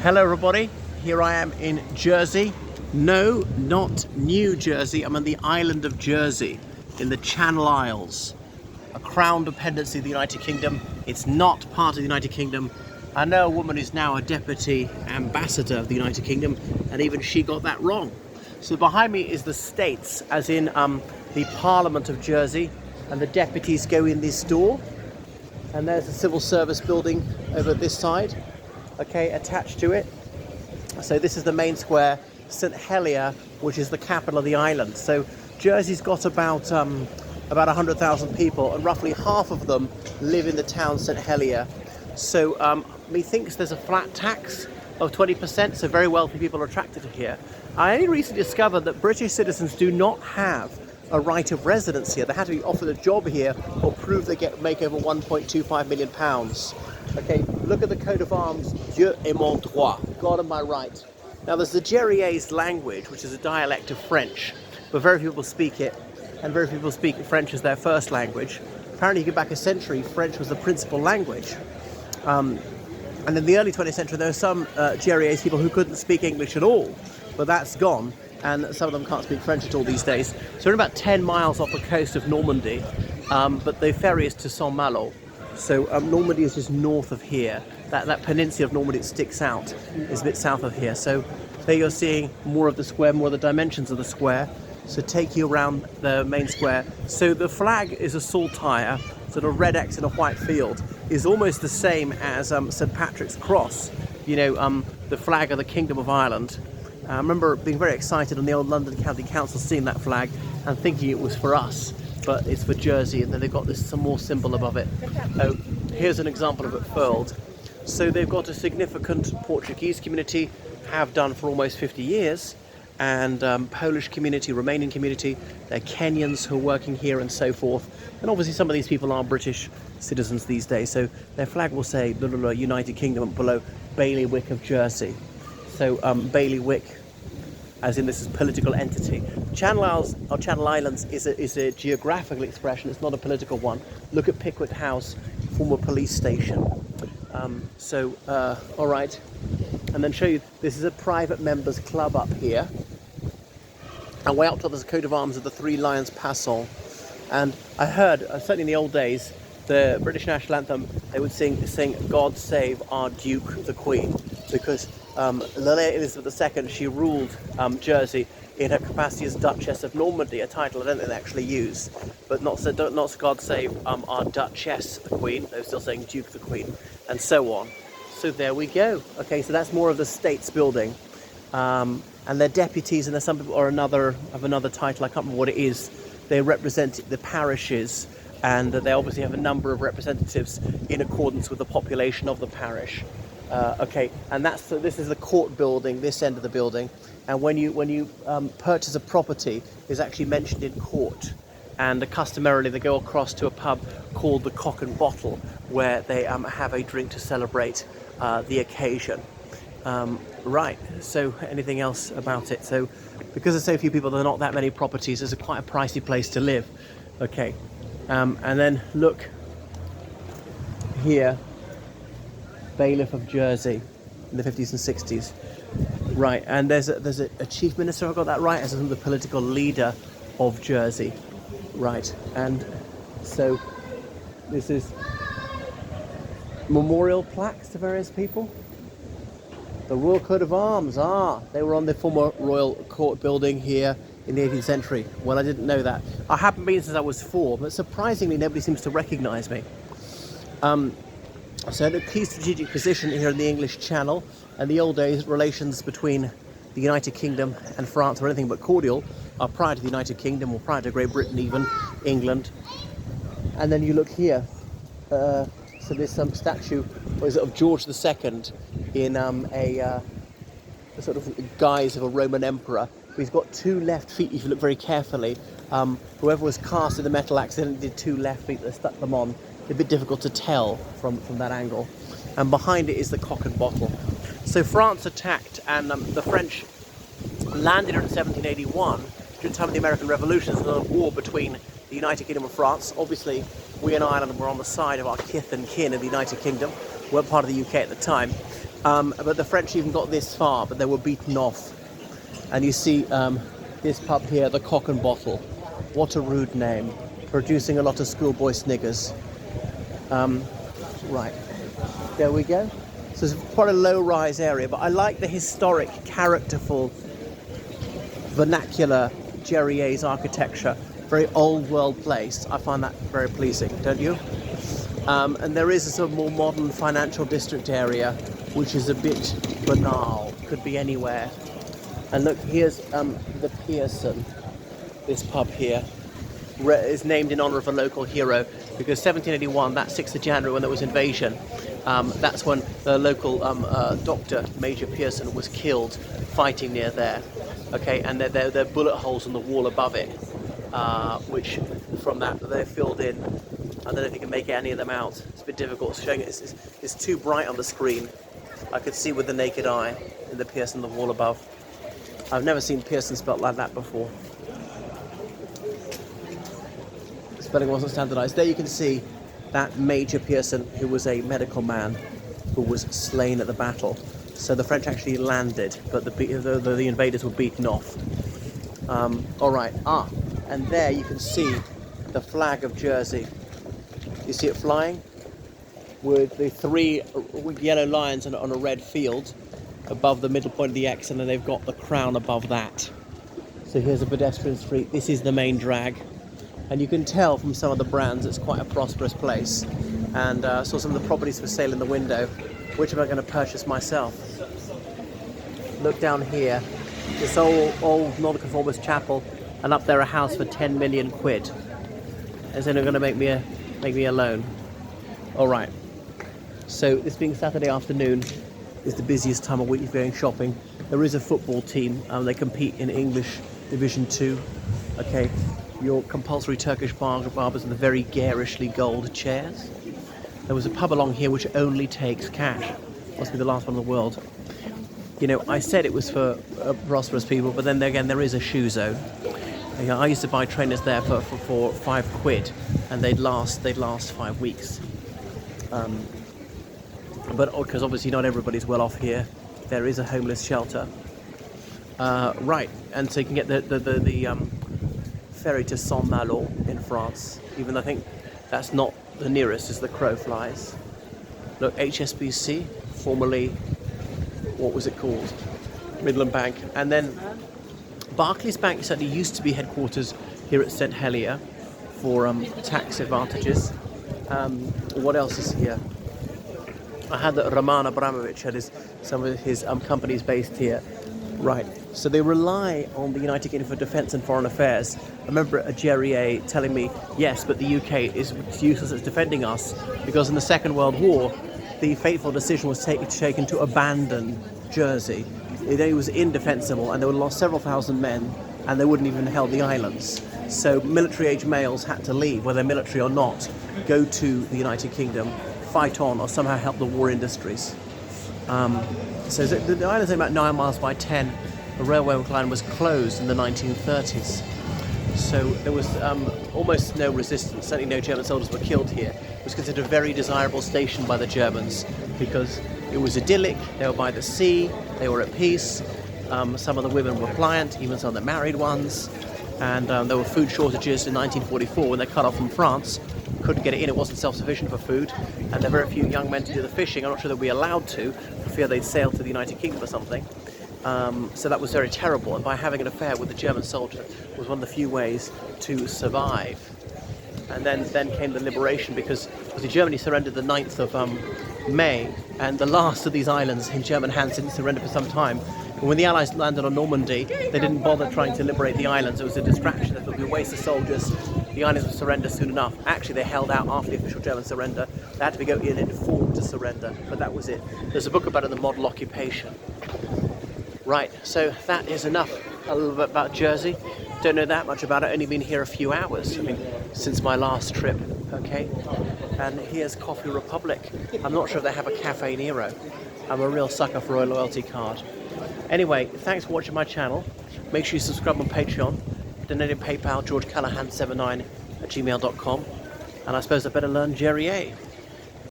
Hello everybody, here I am in Jersey. No, not New Jersey, I'm on the island of Jersey in the Channel Isles, a crown dependency of the United Kingdom. It's not part of the United Kingdom. I know a woman who's now a deputy ambassador of the United Kingdom, and even she got that wrong. So behind me is the States, as in the Parliament of Jersey, and the deputies go in this door, and there's the civil service building over this side. Okay, attached to it. So this is the main square, St Helier, which is the capital of the island. So Jersey's got about 100,000 people, and roughly half of them live in the town St Helier. So methinks there's a flat tax of 20%, so very wealthy people are attracted to here. I only recently discovered that British citizens do not have a right of residence here. They have to be offered a job here or prove they make over £1.25 million. Okay, look at the coat of arms, Dieu est mon droit, God on my right. Now there's the Jerryese language, which is a dialect of French, but very few people speak it, and very few people speak French as their first language. Apparently, you go back a century, French was the principal language. And in the early 20th century, there were some Jerryese people who couldn't speak English at all, but that's gone, and some of them can't speak French at all these days. So we're about 10 miles off the coast of Normandy, but the ferry is to Saint-Malo. So Normandy is just north of here. That peninsula of Normandy that sticks out is a bit south of here. So there you're seeing more of the square, more of the dimensions of the square. So take you around the main square. So the flag is a saltire, sort of red X in a white field, is almost the same as St Patrick's Cross, you know, the flag of the Kingdom of Ireland. I remember being very excited on the old London County Council seeing that flag and thinking it was for us, but it's for Jersey, and then they've got this some more symbol above it. Oh, here's an example of it furled. So they've got a significant Portuguese community, have done for almost 50 years, and Polish community, Romanian community, they're Kenyans who are working here and so forth. And obviously some of these people are British citizens these days, so their flag will say blah, blah, blah, United Kingdom below Bailiwick of Jersey. So Bailiwick, as in this is political entity. Channel Isles, or Channel Islands, is a geographical expression, it's not a political one. Look at Pickwick House, former police station. All right, and then show you, this is a private members club up here. And way up top there's a coat of arms of the Three Lions Passant. And I heard, certainly in the old days, the British national anthem, they would sing God Save Our Duke, the Queen, because Lady Elizabeth II, she ruled Jersey in her capacity as Duchess of Normandy, a title I don't think they actually use, but not God Save our Duchess, the Queen, they're still saying Duke, the Queen, and so on. So there we go. Okay, so that's more of the States building. And they're deputies, and there's some people or another title, I can't remember what it is. They represent the parishes, and they obviously have a number of representatives in accordance with the population of the parish. Okay, and this is the court building, this end of the building, and when you purchase a property, it's actually mentioned in court, and customarily they go across to a pub called the Cock and Bottle, where they have a drink to celebrate the occasion. Right, so anything else about it? So because there's so few people, there are not that many properties, it's quite a pricey place to live. Okay, and then look here, Bailiff of Jersey in the 50s and 60s. Right, and there's a chief minister, I got that right, as the political leader of Jersey. Right, and so this is memorial plaques to various people. The Royal Coat of Arms, they were on the former Royal Court building here in the 18th century. Well, I didn't know that. I haven't been since I was 4, but surprisingly nobody seems to recognise me. So a key strategic position here in the English Channel, and the old days relations between the United Kingdom and France were anything but cordial, prior to the United Kingdom, or prior to Great Britain even, England. And then you look here, so there's some statue, what is it, of George II in a sort of guise of a Roman emperor. He's got two left feet, if you look very carefully. Whoever was cast in the metal accidentally did two left feet, they stuck them on. It's a bit difficult to tell from that angle. And behind it is the Cock and Bottle. So France attacked, and the French landed in 1781 during the time of the American Revolution. There's a war between the United Kingdom and France. Obviously, we in Ireland were on the side of our kith and kin in the United Kingdom. We weren't part of the UK at the time. But the French even got this far, but they were beaten off. And you see this pub here, the Cock and Bottle. What a rude name, producing a lot of schoolboy sniggers. Right, there we go. So it's quite a low-rise area, but I like the historic, characterful, vernacular Jeriet's architecture. Very old-world place. I find that very pleasing, don't you? And there is a sort of more modern financial district area, which is a bit banal. Could be anywhere. And look, here's the Pearson. This pub here is named in honour of a local hero, because 1781, that 6th of January when there was invasion, that's when the local doctor, Major Pearson, was killed fighting near there. Okay, and there are bullet holes in the wall above it, which from that they're filled in. I don't know if you can make any of them out. It's a bit difficult. Showing it, it's too bright on the screen. I could see with the naked eye in the Pearson, the wall above. I've never seen Pearson spelt like that before. Spelling wasn't standardized. There you can see that Major Pearson, who was a medical man who was slain at the battle. So the French actually landed, but the invaders were beaten off. All right. And there you can see the flag of Jersey. You see it flying with the 3 yellow lions on a red field above the middle point of the X, and then they've got the crown above that. So here's a pedestrian street. This is the main drag. And you can tell from some of the brands it's quite a prosperous place. And saw some of the properties for sale in the window. Which am I going to purchase myself? Look down here. This old non-conformist chapel, and up there a house for 10 million quid. Is anyone going to make me a loan? All right. So this being Saturday afternoon is the busiest time of week for going shopping. There is a football team. They compete in English Division 2. Okay. Your compulsory Turkish barbers and the very garishly gold chairs. There was a pub along here which only takes cash. Must be the last one in the world. You know, I said it was for prosperous people, but then again, there is a shoe zone. You know, I used to buy trainers there for 5 quid, and they'd last 5 weeks. But because obviously not everybody's well off here, there is a homeless shelter. Right, and so you can get the ferry to Saint-Malo in France, even though I think that's not the nearest as the crow flies. Look, HSBC, formerly, what was it called? Midland Bank. And then Barclays Bank certainly used to be headquarters here at St Helier for tax advantages. What else is here? I had that Roman Abramovich had some of his companies based here. Right, so they rely on the United Kingdom for defence and foreign affairs. I remember a Jeriet telling me, yes, but the UK is useless at defending us because in the Second World War, the fateful decision was taken to abandon Jersey. It was indefensible, and they would have lost several thousand men, and they wouldn't even held the islands. So military-age males had to leave, whether military or not, go to the United Kingdom, fight on, or somehow help the war industries. So the island's about 9 miles by 10. The railway line was closed in the 1930s. So there was almost no resistance. Certainly no German soldiers were killed here. It was considered a very desirable station by the Germans because it was idyllic. They were by the sea. They were at peace. Some of the women were pliant, even some of the married ones. And there were food shortages in 1944 when they cut off from France. Couldn't get it in. It wasn't self-sufficient for food. And there were very few young men to do the fishing. I'm not sure they'd be allowed to, for fear they'd sail to the United Kingdom or something. So that was very terrible. And by having an affair with the German soldier was one of the few ways to survive. And then came the liberation because Germany surrendered the 9th of May. And the last of these islands in German hands didn't surrender for some time. And when the Allies landed on Normandy, they didn't bother trying to liberate the islands. It was a distraction. They thought it would be a waste of soldiers. The islands would surrender soon enough. Actually, they held out after the official German surrender. They had to go in and formed to surrender, but that was it. There's a book about it in the model occupation. Right, so that is enough. A little bit about Jersey. Don't know that much about it. Only been here a few hours. I mean, since my last trip. Okay. And here's Coffee Republic. I'm not sure if they have a Cafe Nero. I'm a real sucker for a loyalty card. Anyway, thanks for watching my channel. Make sure you subscribe on Patreon. Donate in PayPal, georgecallahan79 @gmail.com. And I suppose I better learn Jeriet.